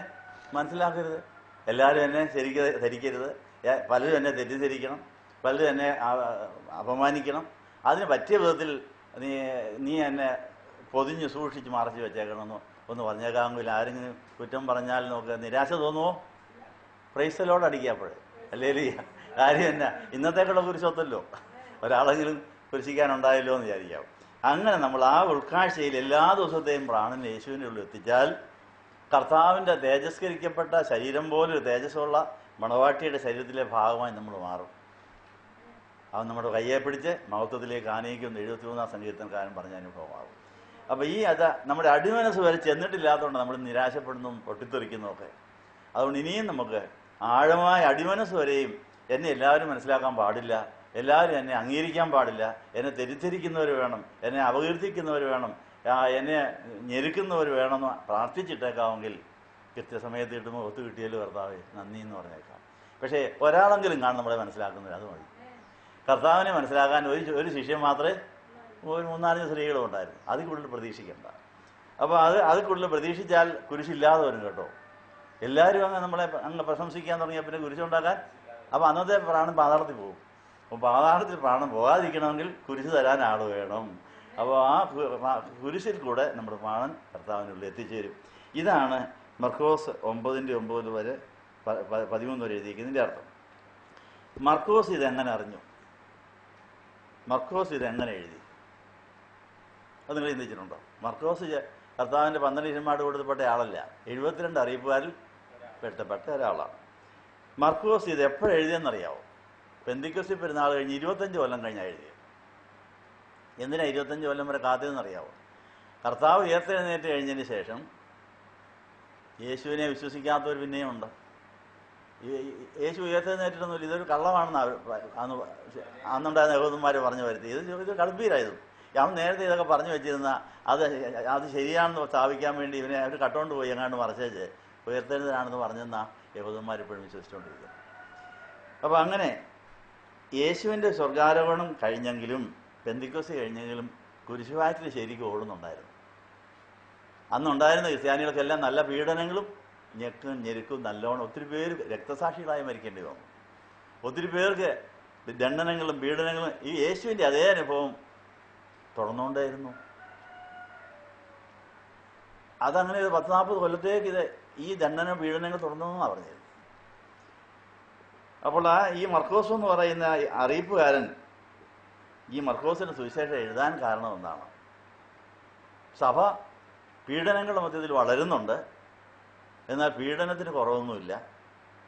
മനസ്സിലാക്കരുത്, എല്ലാവരും എന്നെ ശരിക്കും ധരിക്കരുത്, പലരും എന്നെ തെറ്റിദ്ധരിക്കണം, പലരും എന്നെ അപമാനിക്കണം, അതിന് പറ്റിയ വിധത്തിൽ നീ എന്നെ പൊതിഞ്ഞ് സൂക്ഷിച്ച് മറച്ച് വെച്ചേക്കണമെന്ന് ഒന്ന് പറഞ്ഞേക്കാമെങ്കിൽ ആരെങ്കിലും കുറ്റം പറഞ്ഞാൽ നമുക്ക് നിരാശ തോന്നുമോ? പ്രൈസലോട് അടിക്കുക. അല്ലേ കാര്യം എന്നാ, ഇന്നത്തേക്കുള്ള കുരിശൊത്തല്ലോ, ഒരാളെങ്കിലും കുരിശിക്കാനുണ്ടായല്ലോ എന്ന് വിചാരിക്കാം. അങ്ങനെ നമ്മൾ ആ ഉൾക്കാഴ്ചയിൽ എല്ലാ ദിവസത്തെയും പ്രാണൻ യേശുവിൻ്റെ ഉള്ളിൽ എത്തിച്ചാൽ കർത്താവിൻ്റെ തേജസ്കരിക്കപ്പെട്ട ശരീരം പോലൊരു തേജസ്സുള്ള മണവാട്ടിയുടെ ശരീരത്തിലെ ഭാഗമായി നമ്മൾ മാറും. അവൻ നമ്മുടെ കയ്യെ പിടിച്ച് മഹത്വത്തിലേക്ക് ആനയിക്കുമെന്ന് 73-ാം സങ്കീർത്തനക്കാരൻ പറഞ്ഞ അനുഭവമാകും. അപ്പോൾ നമ്മുടെ അടിമനസ് വരെ ചെന്നിട്ടില്ലാത്തതുകൊണ്ട് നമ്മൾ നിരാശപ്പെടുന്നതും പൊട്ടിത്തെറിക്കുന്നതൊക്കെ. അതുകൊണ്ട് ഇനിയും നമുക്ക് ആഴമായ അടിമനസ് വരെയും എന്നെ എല്ലാവരും മനസ്സിലാക്കാൻ പാടില്ല, എല്ലാവരും എന്നെ അംഗീകരിക്കാൻ പാടില്ല, എന്നെ തെറ്റിദ്ധരിക്കുന്നവർ വേണം, എന്നെ അപകീർത്തിക്കുന്നവർ വേണം, എന്നെ ഞെരുക്കുന്നവർ വേണമെന്ന് പ്രാർത്ഥിച്ചിട്ടേക്കാമെങ്കിൽ കൃത്യസമയത്ത് കിട്ടുമ്പോൾ ഒത്തു കിട്ടിയല്ലോ കർത്താവേ നന്ദി എന്ന് പറഞ്ഞേക്കാം. പക്ഷേ ഒരാളെങ്കിലും കാണും നമ്മളെ മനസ്സിലാക്കുന്നത്, അത് മതി. കർത്താവിനെ മനസ്സിലാക്കാൻ ഒരു ശിഷ്യൻ മാത്രമേ, ഒരു 3-4 സ്ത്രീകളും ഉണ്ടായിരുന്നു. അതിൽ കൂടുതൽ പ്രതീക്ഷിക്കേണ്ട. അപ്പോൾ അതിൽ കൂടുതൽ പ്രതീക്ഷിച്ചാൽ കുരിശില്ലാതെ വരും കേട്ടോ. എല്ലാവരും നമ്മളെ പ്രശംസിക്കാൻ തുടങ്ങിയാൽ പിന്നെ കുരിശുണ്ടാക്കാൻ, അപ്പോൾ അന്നത്തെ പ്രാണൻ പാതാളത്തിൽ പോകും. അപ്പോൾ പാതാളത്തിൽ പ്രാണൻ പോകാതിരിക്കണമെങ്കിൽ കുരിശ് തരാൻ ആൾ വേണം. അപ്പോൾ ആ കുരിശിൽ കൂടെ നമ്മുടെ പ്രാണൻ കർത്താവിനുള്ളിൽ എത്തിച്ചേരും. ഇതാണ് മർക്കോസ് 9:9 വരെ 13 വരെ എഴുതിയിരിക്കുന്നതിൻ്റെ അർത്ഥം. മർക്കോസ് ഇതെങ്ങനെ അറിഞ്ഞു? മർക്കോസ് ഇതെങ്ങനെ എഴുതി? അത് നിങ്ങൾ ചിന്തിച്ചിട്ടുണ്ടോ? മർക്കോസ് കർത്താവിൻ്റെ 12 ശിഷ്യന്മാരോട് കൊടുത്തപ്പെട്ട ആളല്ല, 72 അറിയിപ്പുകാരിൽ പെട്ടപ്പെട്ട ഒരാളാണ്. മർക്കോസ് ഇത് എപ്പോഴെഴുതിയെന്നറിയാവോ? പെന്തിക്കോസ്തി പെരുന്നാൾ കഴിഞ്ഞ് 25 കൊല്ലം കഴിഞ്ഞാൽ എഴുതിയത്. എന്തിനാ 25 കൊല്ലം വരെ കാത്തിരുന്നറിയാവോ? കർത്താവ് ഉയർത്തെഴുന്നേറ്റ് കഴിഞ്ഞതിന് ശേഷം യേശുവിനെ വിശ്വസിക്കാത്തവർ പിന്നെയും ഉണ്ട്. യേശു ഉയർത്തെഴുന്നേറ്റിട്ടൊന്നുമില്ല, ഇതൊരു കള്ളമാണെന്ന് അന്നുണ്ടായിരുന്ന യഹൂദന്മാർ പറഞ്ഞു വരുത്തി. ഇത് കളിപ്പീരായിരുന്നു. അവൻ നേരത്തെ ഇതൊക്കെ പറഞ്ഞു വെച്ചിരുന്ന അത് ശരിയാണെന്ന് സ്ഥാപിക്കാൻ വേണ്ടി ഇവനെ അവർ കട്ടുകൊണ്ട് പോയി എങ്ങാണ്ട് മറച്ചേച്ച് ഉയർത്തെഴുന്നേതാണെന്ന് പറഞ്ഞെന്നാ യഹൂദന്മാർ ഇപ്പോഴും വിശ്വസിച്ചുകൊണ്ടിരിക്കുന്നത്. അപ്പോൾ അങ്ങനെ യേശുവിൻ്റെ സ്വർഗാരോഹണം കഴിഞ്ഞെങ്കിലും പെന്തിക്കോസ്ത് കഴിഞ്ഞെങ്കിലും കുരിശുവാറ്റിൽ ശരിക്കും ഓടുന്നുണ്ടായിരുന്നു. അന്നുണ്ടായിരുന്ന ക്രിസ്ത്യാനികൾക്കെല്ലാം നല്ല പീഡനങ്ങളും ഞെരുക്കും നല്ലോണം. ഒത്തിരി പേര് രക്തസാക്ഷികളായി മരിക്കേണ്ടി വന്നു. ഒത്തിരി പേർക്ക് ദണ്ഡനങ്ങളും പീഡനങ്ങളും. ഈ യേശുവിൻ്റെ അതേ അനുഭവം തുടർന്നുകൊണ്ടേയിരുന്നു. അതങ്ങനെ 10-40 കൊല്ലത്തേക്ക് ഈ ദണ്ഡന പീഡനങ്ങൾ തുടർന്നെന്നാണ് പറഞ്ഞത്. അപ്പോൾ ഈ മർക്കോസ് എന്ന് പറയുന്ന അറിയിപ്പുകാരൻ ഈ മർക്കോസിന് സുവിശേഷം എഴുതാൻ കാരണം എന്താണ്? സഭ പീഡനങ്ങളുടെ മധ്യത്തിൽ വളരുന്നുണ്ട്, എന്നാൽ പീഡനത്തിന് കുറവൊന്നുമില്ല.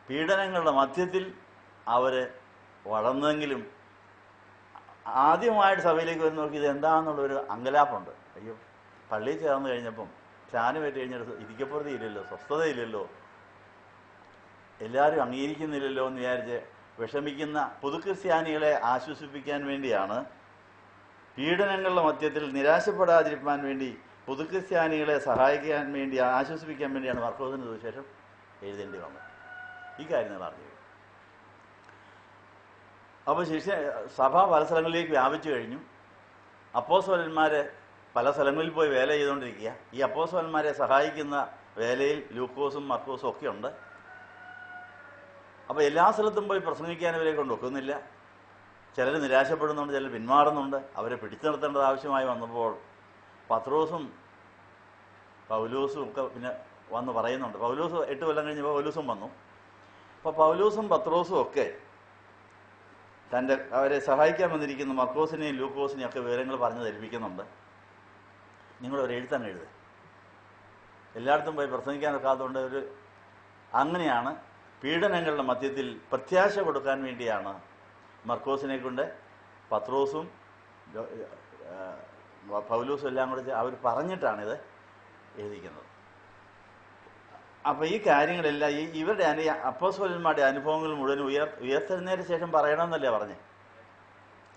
പീഡനങ്ങളുടെ മധ്യത്തിൽ അവർ വളർന്നെങ്കിലും ആദ്യമായിട്ട് സഭയിലേക്ക് വരുന്നവർക്ക് ഇത് എന്താണെന്നുള്ളൊരു അങ്കലാപ്പുണ്ട്. അയ്യോ, പള്ളിയിൽ ചേർന്ന് കഴിഞ്ഞപ്പം സ്നാനമേറ്റ് കഴിഞ്ഞിട്ട് ഇരിക്കപ്പുറത്തില്ലല്ലോ, സ്വസ്ഥതയില്ലല്ലോ, എല്ലാവരും അംഗീകരിക്കുന്നില്ലല്ലോ എന്ന് വിചാരിച്ച് വിഷമിക്കുന്ന പുതുക്രിസ്ത്യാനികളെ ആശ്വസിപ്പിക്കാൻ വേണ്ടിയാണ് പീഡനങ്ങളുടെ മധ്യത്തിൽ നിരാശപ്പെടാതിരിക്കാൻ വേണ്ടി പുതുക്രിസ്ത്യാനികളെ സഹായിക്കാൻ വേണ്ടി, ആശ്വസിപ്പിക്കാൻ വേണ്ടിയാണ് മർക്കോസിൻ്റെ സുവിശേഷം എഴുതേണ്ടി വന്നത്. ഈ കാര്യം നിങ്ങൾ അറിഞ്ഞു. അപ്പോൾ സഭ പല സ്ഥലങ്ങളിലേക്ക് വ്യാപിച്ചു കഴിഞ്ഞു. അപ്പോസ്തലന്മാർ പല സ്ഥലങ്ങളിൽ പോയി വേല ചെയ്തുകൊണ്ടിരിക്കുക. ഈ അപ്പോസ്തലന്മാരെ സഹായിക്കുന്ന വേലയിൽ ലൂക്കോസും മർക്കോസും ഒക്കെ ഉണ്ട്. അപ്പോൾ എല്ലാ സ്ഥലത്തും പോയി പ്രസംഗിക്കാൻ ഇവരെ കൊണ്ട് ഒക്കുന്നില്ല. ചിലർ നിരാശപ്പെടുന്നുണ്ട്, ചിലർ പിന്മാറുന്നുണ്ട്. അവരെ പിടിച്ചു നിർത്തേണ്ടത് ആവശ്യമായി വന്നപ്പോൾ പത്രോസും പൗലോസും ഒക്കെ പിന്നെ വന്ന് പറയുന്നുണ്ട്. പൗലോസ് 8 കൊല്ലം കഴിഞ്ഞപ്പോൾ പൗലോസും വന്നു. അപ്പോൾ പൗലോസും പത്രോസും ഒക്കെ അവരെ സഹായിക്കാൻ വന്നിരിക്കുന്ന മർക്കോസിനെയും ലൂക്കോസിനെയും ഒക്കെ വിവരങ്ങൾ പറഞ്ഞ് ധരിപ്പിക്കുന്നുണ്ട്. നിങ്ങളൊരു എഴുത്തങ്ങ് എഴുതുക, എല്ലായിടത്തും പോയി പ്രസംഗിക്കാൻ ഒക്കാത്തതുകൊണ്ട് അങ്ങനെയാണ് പീഡനങ്ങളുടെ മധ്യത്തിൽ പ്രത്യാശ കൊടുക്കാൻ വേണ്ടിയാണ് മർക്കോസിനെ കൊണ്ട് പത്രോസും പൗലോസും എല്ലാം കൂടെ അവർ പറഞ്ഞിട്ടാണിത് എഴുതിക്കുന്നത്. അപ്പോൾ ഈ കാര്യങ്ങളെല്ലാം ഇവരുടെ അപ്പോസ്തലന്മാരുടെ അനുഭവങ്ങൾ മുഴുവൻ ഉയർത്തെഴുന്നേറ്റ ശേഷം പറയണമെന്നല്ലേ പറഞ്ഞേ?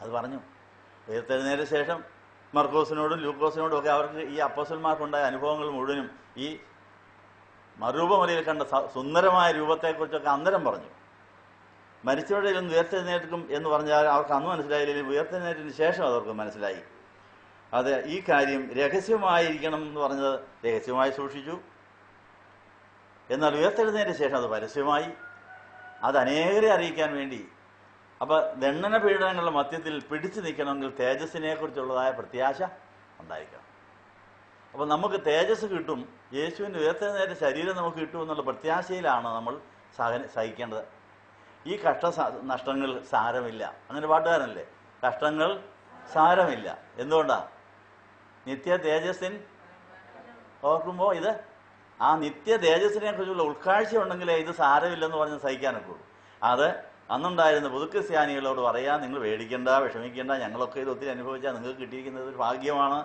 അത് പറഞ്ഞു. ഉയർത്തെഴുന്നേറ്റ ശേഷം മർക്കോസിനോടും ലൂക്കോസിനോടും ഒക്കെ അവർക്ക് ഈ അപ്പോസ്തലന്മാർക്കുണ്ടായ അനുഭവങ്ങൾ മുഴുവനും ഈ മറുരൂപമലയിൽ കണ്ട സുന്ദരമായ രൂപത്തെക്കുറിച്ചൊക്കെ അന്നേരം പറഞ്ഞു. മരിച്ചവരുടെ നിന്ന് ഉയർത്തെഴുന്നേൽക്കും എന്ന് പറഞ്ഞാൽ അവർക്ക് അന്ന് മനസ്സിലായില്ലെങ്കിൽ ഉയർത്തെഴുന്നേറ്റത്തിന് ശേഷം അവർക്ക് മനസ്സിലായി. അത് ഈ കാര്യം രഹസ്യമായിരിക്കണം എന്ന് പറഞ്ഞത് രഹസ്യമായി സൂക്ഷിച്ചു. എന്നാൽ ഉയർത്തെഴുന്നേറ്റ ശേഷം അത് പരസ്യമായി. അത് അനേകരെ അറിയിക്കാൻ വേണ്ടി. അപ്പം ദണ്ഡന പീഡനങ്ങളുടെ മധ്യത്തിൽ പിടിച്ചു നിൽക്കണമെങ്കിൽ തേജസ്സിനെക്കുറിച്ചുള്ളതായ പ്രത്യാശ ഉണ്ടായിരിക്കണം. അപ്പം നമുക്ക് തേജസ് കിട്ടും, യേശുവിൻ്റെ ഉയർത്തെഴുന്നേറ്റ ശരീരം നമുക്ക് കിട്ടുമെന്നുള്ള പ്രത്യാശയിലാണ് നമ്മൾ സഹിക്കേണ്ടത്. ഈ നഷ്ടങ്ങൾ സാരമില്ല. അങ്ങനെ പാട്ടുകാരനല്ലേ, കഷ്ടങ്ങൾ സാരമില്ല. എന്തുകൊണ്ടാണ്? നിത്യ തേജസ്സിൻ ഓർക്കുമ്പോൾ ഇത് ആ നിത്യ തേജസ്സിനെ കുറിച്ചുള്ള ഉൾക്കാഴ്ച ഉണ്ടെങ്കിലേ ഇത് സാരമില്ലെന്ന് പറഞ്ഞ് സഹിക്കാനൊക്കെ ഉള്ളൂ. അത് അന്നുണ്ടായിരുന്ന പുതുക്രിസ്ത്യാനികളോട് പറയാം, നിങ്ങൾ പേടിക്കേണ്ട, വിഷമിക്കേണ്ട, ഞങ്ങളൊക്കെ ഇത് ഒത്തിരി അനുഭവിച്ചാൽ നിങ്ങൾക്ക് കിട്ടിയിരിക്കുന്നത് ഒരു ഭാഗ്യമാണ്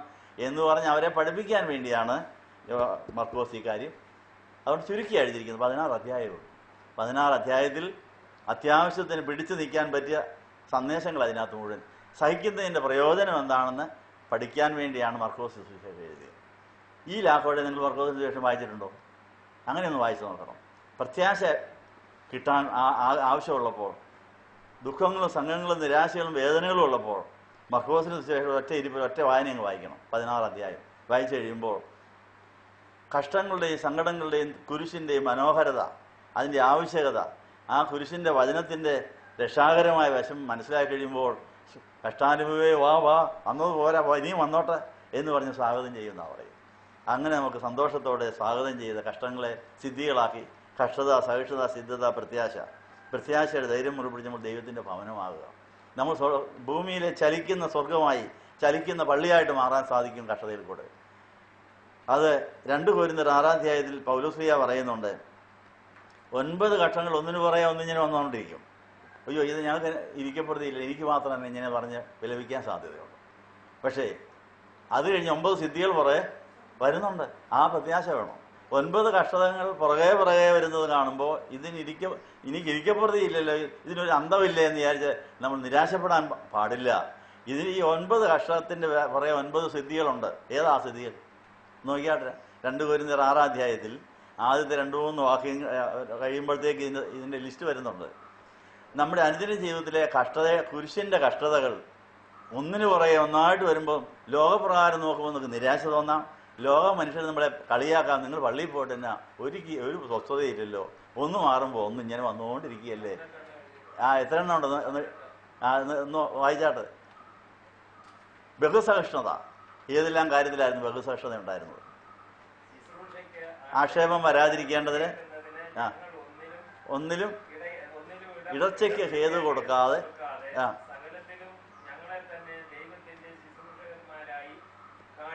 എന്ന് പറഞ്ഞ് അവരെ പഠിപ്പിക്കാൻ വേണ്ടിയാണ് മർക്കോസ് ഈ കാര്യം അതുകൊണ്ട് ചുരുക്കി എഴുതിയിരിക്കുന്നത്. 16 അധ്യായവും 16 അധ്യായത്തിൽ അത്യാവശ്യത്തിന് പിടിച്ചു നിൽക്കാൻ പറ്റിയ സന്ദേശങ്ങൾ അതിനകത്ത് മുഴുവൻ. സഹിക്കുന്നതിൻ്റെ പ്രയോജനം എന്താണെന്ന് പഠിക്കാൻ വേണ്ടിയാണ് മർക്കോസ് സുവിശേഷം എഴുതിയത്. ഈ ലാക്കോടെ നിങ്ങൾ മർക്കോസ് സുവിശേഷം വായിച്ചിട്ടുണ്ടോ? അങ്ങനെയൊന്ന് വായിച്ചു നോക്കണം. പ്രത്യാശ കിട്ടാൻ ആവശ്യമുള്ളപ്പോൾ, ദുഃഖങ്ങളും സംഘങ്ങളും നിരാശകളും വേദനകളും ഉള്ളപ്പോൾ മർക്കോസിന് സുവിശേഷം ഒറ്റ വായന അങ്ങ് വായിക്കണം. 16 അധ്യായം വായിച്ചു കഴിയുമ്പോൾ കഷ്ടങ്ങളുടെയും സങ്കടങ്ങളുടെയും കുരിശിൻ്റെയും മനോഹരത, അതിൻ്റെ ആവശ്യകത, ആ കുരിശിൻ്റെ വചനത്തിൻ്റെ രക്ഷാകരമായ വശം മനസ്സിലാക്കി കഴിയുമ്പോൾ കഷ്ടാനുഭവേ വാ അന്നത് പോരാ, ഇനിയും വന്നോട്ടെ എന്ന് പറഞ്ഞ് സ്വാഗതം ചെയ്യുന്നതാണ് പറയും. അങ്ങനെ നമുക്ക് സന്തോഷത്തോടെ സ്വാഗതം ചെയ്ത് കഷ്ടങ്ങളെ സിദ്ധികളാക്കി, കഷ്ടത, സഹിഷ്ണുത, സിദ്ധത, പ്രത്യാശയുടെ ധൈര്യം മുറിപ്പിടിച്ച് നമ്മൾ ദൈവത്തിൻ്റെ ഭവനമാകുക. നമ്മൾ ഭൂമിയിലെ ചലിക്കുന്ന സ്വർഗമായി, ചലിക്കുന്ന പള്ളിയായിട്ട് മാറാൻ സാധിക്കും കഷ്ടതയിൽ കൂടെ. അത് 2 കൊരിന്ത്യർ 6 അധ്യായത്തിൽ പൗലോസ്ലീഹ പറയുന്നുണ്ട്. 9 കഷ്ടങ്ങൾ ഒന്നിനു പുറകെ ഒന്നിങ്ങനെ വന്നുകൊണ്ടിരിക്കും. അയ്യോ, ഇത് ഞങ്ങൾക്ക് ഇരിക്കപ്പെടുത്തിയില്ല, എനിക്ക് മാത്രമേ ഇങ്ങനെ പറഞ്ഞ് വിലപിക്കാൻ സാധ്യതയുള്ളൂ. പക്ഷേ അത് കഴിഞ്ഞ് 9 സിദ്ധികൾ പുറകെ വരുന്നുണ്ട്. ആ പ്രത്യാശ വേണം. 9 കഷ്ടതകൾ പുറകെ വരുന്നത് കാണുമ്പോൾ എനിക്ക് ഇരിക്കപ്പെടുത്തിയില്ലല്ലോ, ഇതിനൊരു അന്തമില്ല എന്ന് വിചാരിച്ച് നമ്മൾ നിരാശപ്പെടാൻ പാടില്ല. ഇതിന് ഈ 9 കഷ്ടത്തിൻ്റെ പുറകെ 9 സിദ്ധികളുണ്ട്. ഏതാ സിദ്ധികൾ നോക്കിയാട്ടെ. 2 കൊരിന്ത്യർ 6 അധ്യായത്തിൽ ആദ്യത്തെ 2-3 വാക്യം കഴിയുമ്പോഴത്തേക്ക് ഇതിൻ്റെ ലിസ്റ്റ് വരുന്നുണ്ട്. നമ്മുടെ അനുദിന ജീവിതത്തിലെ കുരിശിൻ്റെ കഷ്ടതകൾ ഒന്നിനു പുറകെ ഒന്നായിട്ട് വരുമ്പോൾ ലോകപ്രകാരം നോക്കുമ്പോൾ നമുക്ക് നിരാശ തോന്നാം. ലോക മനുഷ്യർ നമ്മളെ കളിയാക്കാം. നിങ്ങൾ പള്ളിയിൽ പോയിട്ട് തന്നെ ഒരു സ്വസ്ഥതയില്ലല്ലോ, ഒന്ന് മാറുമ്പോൾ ഒന്ന് ഇങ്ങനെ വന്നുകൊണ്ടിരിക്കുകയല്ലേ. എത്ര എണ്ണം ഉണ്ട് ഒന്ന് വായിച്ചാട്ട്. ബഹുസഹിഷ്ണുത. ഏതെല്ലാം കാര്യത്തിലായിരുന്നു ബഹുസഹിഷ്ണുത ഉണ്ടായിരുന്നത്? ആക്ഷേപം വരാതിരിക്കേണ്ടതിന് ഒന്നിലും ഇടർച്ചയ്ക്ക് ഹേതു കൊടുക്കാതെ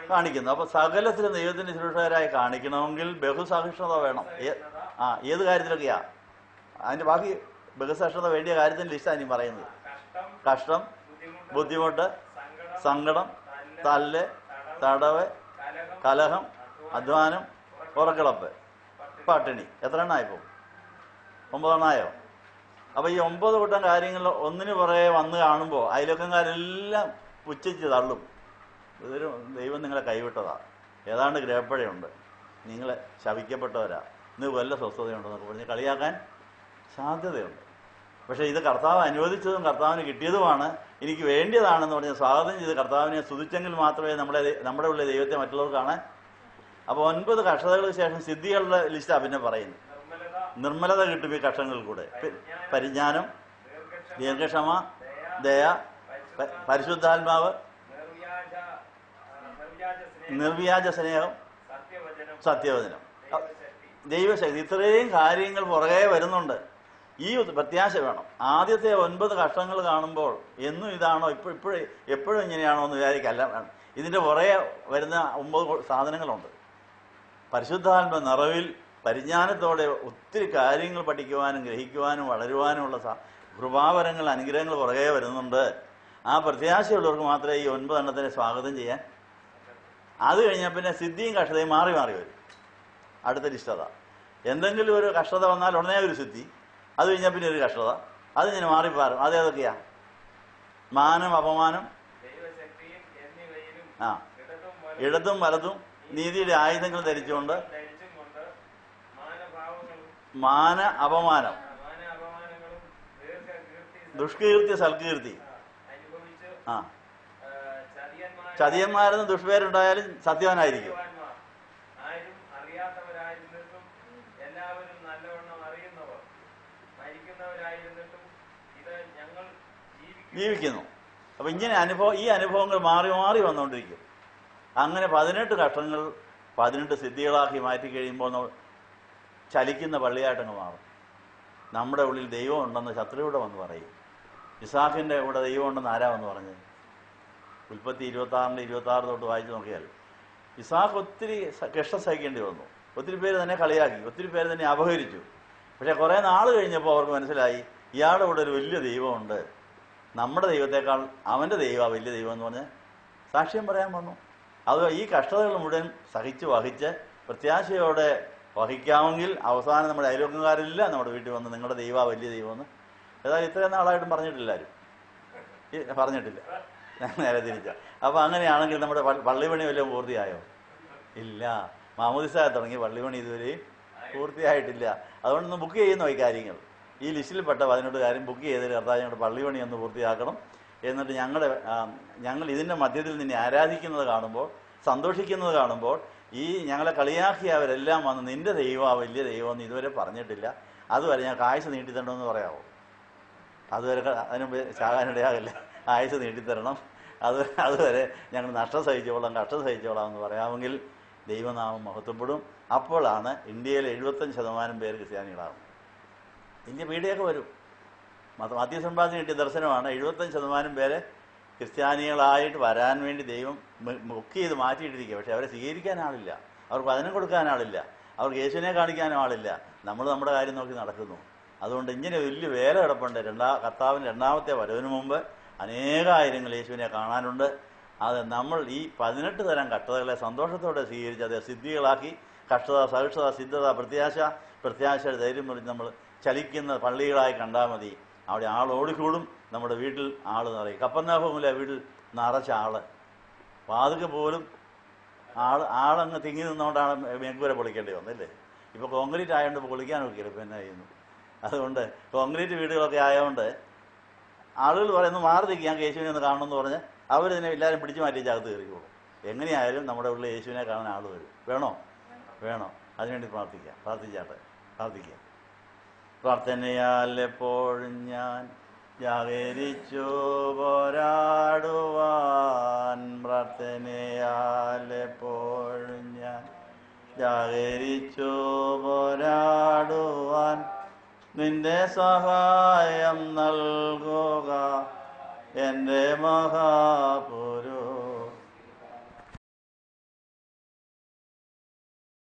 കാണിക്കുന്നു. അപ്പൊ സകലത്തിലും ദൈവത്തിന്റെ ശുശ്രൂഷകരായി കാണിക്കണമെങ്കിൽ ബഹുസഹിഷ്ണുത വേണം. ഏത് കാര്യത്തിലൊക്കെയാ? അതിന്റെ ബാക്കി ബഹുസഹിഷ്ണുത വേണ്ടിയ കാര്യത്തിന്റെ ലിസ്റ്റാണ് ഇനി പറയുന്നത്. കഷ്ടം, ബുദ്ധിമുട്ട്, സങ്കടം, തല്ല്, തടവ്, കലഹം, അധ്വാനം, ഉറക്കിളപ്പ്, പട്ടിണി. എത്ര എണ്ണായിപ്പോ? 9 എണ്ണായോ? അപ്പൊ ഈ 9 കൂട്ടം കാര്യങ്ങൾ ഒന്നിനു പുറകെ വന്ന് കാണുമ്പോൾ അയൽവക്കക്കാരെല്ലാം പുച്ഛിച്ച് തള്ളും. ഇതൊരു ദൈവം നിങ്ങളെ കൈവിട്ടതാണ്, ഏതാണ്ട് ഗ്രഹപ്പഴയുണ്ട്, നിങ്ങൾ ശപിക്കപ്പെട്ടവരാ, ഇന്ന് വല്ല സ്വസ്ഥതയുണ്ടെന്നൊക്കെ പറഞ്ഞ് കളിയാക്കാൻ സാധ്യതയുണ്ട്. പക്ഷേ ഇത് കർത്താവ് അനുവദിച്ചതും കർത്താവിന് കിട്ടിയതുമാണ്, എനിക്ക് വേണ്ടിയതാണെന്ന് പറഞ്ഞ് സ്വാഗതം ചെയ്ത് കർത്താവിനെ സ്തുതിച്ചെങ്കിൽ മാത്രമേ നമ്മുടെ ഉള്ള ദൈവത്തെ മറ്റുള്ളവർക്ക് കാണാൻ. അപ്പോൾ 9 കഷ്ടതകൾക്ക് ശേഷം സിദ്ധികളുടെ ലിസ്റ്റാണ് പിന്നെ പറയുന്നത്. നിർമ്മലത കിട്ടും ഈ കഷ്ടങ്ങളിൽ കൂടെ. പരിജ്ഞാനം, ദീർഘക്ഷമ, ദയ, പരിശുദ്ധാത്മാവ്, നിർവ്യാജ സ്നേഹം, സത്യവചനം, ദൈവശക്തി. ഇത്രയും കാര്യങ്ങൾ പുറകെ വരുന്നുണ്ട്. ഈ പ്രത്യാശ വേണം. ആദ്യത്തെ 9 കഷ്ടങ്ങൾ കാണുമ്പോൾ എന്നും ഇതാണോ, എപ്പോഴും ഇങ്ങനെയാണോ എന്ന് വിചാരിക്കല്ല. ഇതിൻ്റെ പുറകെ വരുന്ന 9 സാധനങ്ങളുണ്ട്. പരിശുദ്ധാത്മ നിറവിൽ പരിജ്ഞാനത്തോടെ ഒത്തിരി കാര്യങ്ങൾ പഠിക്കുവാനും ഗ്രഹിക്കുവാനും വളരുവാനുമുള്ള കൃപാവരങ്ങൾ, അനുഗ്രഹങ്ങൾ പുറകെ വരുന്നുണ്ട്. ആ പ്രത്യാശയുള്ളവർക്ക് മാത്രമേ ഈ 9 എണ്ണത്തിനെ സ്വാഗതം ചെയ്യാൻ. അത് കഴിഞ്ഞാൽ പിന്നെ സിദ്ധിയും കഷ്ടതയും മാറി മാറി വരും. അടുത്ത ലിസ്റ്റത. എന്തെങ്കിലും ഒരു കഷ്ടത വന്നാൽ ഉടനെ ഒരു സിദ്ധി, അത് കഴിഞ്ഞാൽ പിന്നെ ഒരു കഷ്ടത, അത് ഇങ്ങനെ മാറിപ്പാറും. അതേതൊക്കെയാ? മാനം, അപമാനം, ഇടതും വലതും നീതിയുടെ ആയുധങ്ങൾ ധരിച്ചുകൊണ്ട്, മാന അപമാനം, ദുഷ്കീർത്തി സൽകീർത്തി. ചതിയന്മാരെന്ന് ദുഷ്പേരുണ്ടായാലും സത്യവാനായിരിക്കും. ജീവിക്കുന്നു. അപ്പൊ ഇങ്ങനെ ഈ അനുഭവങ്ങൾ മാറി മാറി വന്നുകൊണ്ടിരിക്കും. അങ്ങനെ 18 കഷ്ടങ്ങൾ 18 സിദ്ധികളാക്കി മാറ്റി കഴിയുമ്പോൾ ചലിക്കുന്ന പള്ളിയായിട്ടങ്ങ് മാറും. നമ്മുടെ ഉള്ളിൽ ദൈവം ഉണ്ടെന്ന് ശത്രുവിടെ വന്ന് പറയും. ഇസാഖിന്റെ കൂടെ ദൈവം ഉണ്ടെന്ന് ആരാ വന്ന് പറഞ്ഞത്? ഉൽപ്പത്തി 26 തൊട്ട് വായിച്ചു നോക്കിയാൽ ഇസാഖ് ഒത്തിരി കഷ്ടം സഹിക്കേണ്ടി വന്നു. ഒത്തിരി പേര് തന്നെ കളിയാക്കി, ഒത്തിരി പേര് തന്നെ അപഹരിച്ചു. പക്ഷെ കുറെ നാൾ കഴിഞ്ഞപ്പോൾ അവർക്ക് മനസ്സിലായി ഇയാളുടെ കൂടെ ഒരു വലിയ ദൈവമുണ്ട്, നമ്മുടെ ദൈവത്തെക്കാൾ അവൻ്റെ ദൈവമാണ് വലിയ ദൈവം എന്ന് പറഞ്ഞ് സാക്ഷ്യം പറയാൻ വന്നു. അത് ഈ കഷ്ടതകൾ മുഴുവൻ സഹിച്ച് വഹിച്ച് പ്രത്യാശയോടെ വഹിക്കാമെങ്കിൽ അവസാനം നമ്മുടെ അയൽവക്കക്കാരെല്ലാം നമ്മുടെ വീട്ടിൽ വന്ന് നിങ്ങളുടെ ദൈവമാണ് വലിയ ദൈവമെന്ന്. ഏതായാലും ഇത്രയും നാളായിട്ടും പറഞ്ഞിട്ടില്ലാരും, പറഞ്ഞിട്ടില്ല. നേരെ തിരിച്ച. അപ്പം അങ്ങനെയാണെങ്കിൽ നമ്മുടെ പള്ളിപണി വല്ലതും പൂർത്തിയായോ? ഇല്ല. മാമോദിസ തുടങ്ങി പള്ളിപണി ഇതുവരെയും പൂർത്തിയായിട്ടില്ല. അതുകൊണ്ടൊന്ന് ബുക്ക് ചെയ്യുന്നു ഈ കാര്യങ്ങൾ. ഈ ലിസ്റ്റിൽപ്പെട്ട 18 കാര്യം ബുക്ക് ചെയ്തിട്ട് കർത്താവ് ഞങ്ങളുടെ പള്ളിപണി ഒന്ന് പൂർത്തിയാക്കണം. എന്നിട്ട് ഞങ്ങൾ ഇതിൻ്റെ മധ്യത്തിൽ നിന്നെ ആരാധിക്കുന്നത് കാണുമ്പോൾ, സന്തോഷിക്കുന്നത് കാണുമ്പോൾ, ഈ ഞങ്ങളെ കളിയാക്കിയവരെല്ലാം വന്ന് നിന്റെ ദൈവമാണ് വലിയ ദൈവമെന്ന് ഇതുവരെ പറഞ്ഞിട്ടില്ല, അതുവരെ ഞങ്ങൾക്ക് ആയുസ് നീട്ടിത്തരണമെന്ന് പറയാമോ? അതുവരെ അതിനുമ്പ് ചാകാനിടയാകില്ല, ആയുസ് നീട്ടിത്തരണം. അതുവരെ ഞങ്ങൾ നഷ്ടം സഹിച്ചോളാം, കഷ്ടം സഹിച്ചോളാം എന്ന് പറയാമെങ്കിൽ ദൈവനാമം മഹത്വപ്പെടും. അപ്പോഴാണ് ഇന്ത്യയിലെ 75% പേര് ക്രിസ്ത്യാനികളാകും. ഇന്ത്യ പീഡിയൊക്കെ വരും. മധ്യസമ്പാദ്യം കിട്ടിയ ദർശനമാണ് 75% പേരെ ക്രിസ്ത്യാനികളായിട്ട് വരാൻ വേണ്ടി ദൈവം ബുക്ക് ചെയ്ത് മാറ്റിയിട്ടിരിക്കുക. പക്ഷെ അവരെ സ്വീകരിക്കാൻ ആളില്ല, അവർക്ക് വചനം കൊടുക്കാൻ ആളില്ല, അവർക്ക് യേശുവിനെ കാണിക്കാനും ആളില്ല. നമ്മൾ നമ്മുടെ കാര്യം നോക്കി നടക്കുന്നു. അതുകൊണ്ട് ഇങ്ങനെ വലിയ വേല കിടപ്പുണ്ട്. കർത്താവിൻ്റെ 2ാമത്തെ വരവിന് മുമ്പ് അനേകായിരങ്ങൾ യേശുവിനെ കാണാനുണ്ട്. അത് നമ്മൾ ഈ 18 തരം കഷ്ടതകളെ സന്തോഷത്തോടെ സ്വീകരിച്ച് അത് സിദ്ധികളാക്കി, കഷ്ടത, സഹിഷ്ണുത, സിദ്ധത, പ്രത്യാശയുടെ ധൈര്യം മുറിച്ച് നമ്മൾ ചലിക്കുന്ന പള്ളികളായി കണ്ടാൽ മതി. അവിടെ ആൾ ഓടിക്കൂടും, നമ്മുടെ വീട്ടിൽ ആൾ നിറയും. കപ്പർന്നഹൂമിലെ വീട്ടിൽ നിറച്ച ആള്, വാതുക്കെ പോലും ആളങ്ങ് തിങ്ങി നിന്നുകൊണ്ടാണ് മേൽക്കൂര പൊളിക്കേണ്ടി വന്നല്ലേ. ഇപ്പോൾ കോൺക്രീറ്റ് ആയതുകൊണ്ട് പൊളിക്കാനൊക്കെ ഇപ്പം എന്നാ ചെയ്യുന്നു. അതുകൊണ്ട് കോൺക്രീറ്റ് വീടുകളൊക്കെ ആയതുകൊണ്ട് ആളുകൾ പറയുന്നു മാറി നിൽക്കുക, ഞാൻ യേശുവിനെ ഒന്ന് കാണണമെന്ന് പറഞ്ഞ് അവരിതിനെ എല്ലാവരും പിടിച്ചു മാറ്റി അകത്ത് കയറിക്കോളും. എങ്ങനെയായാലും നമ്മുടെ ഉള്ളിൽ യേശുവിനെ കാണാൻ ആൾ വരും. വേണോ? അതിനുവേണ്ടി പ്രാർത്ഥിച്ചാട്ടെ. പ്രാർത്ഥനയാൽ എപ്പോഴും ഞാൻ ജാഗരിച്ചു പോരാടുവാൻ, പ്രാർത്ഥനയാൽ എപ്പോഴും ഞാൻ ജാഗരിച്ചു പോരാടുവാൻ, നിന്റെ സഹായം നൽകുക എൻ്റെ മഹാപുരുഷാ.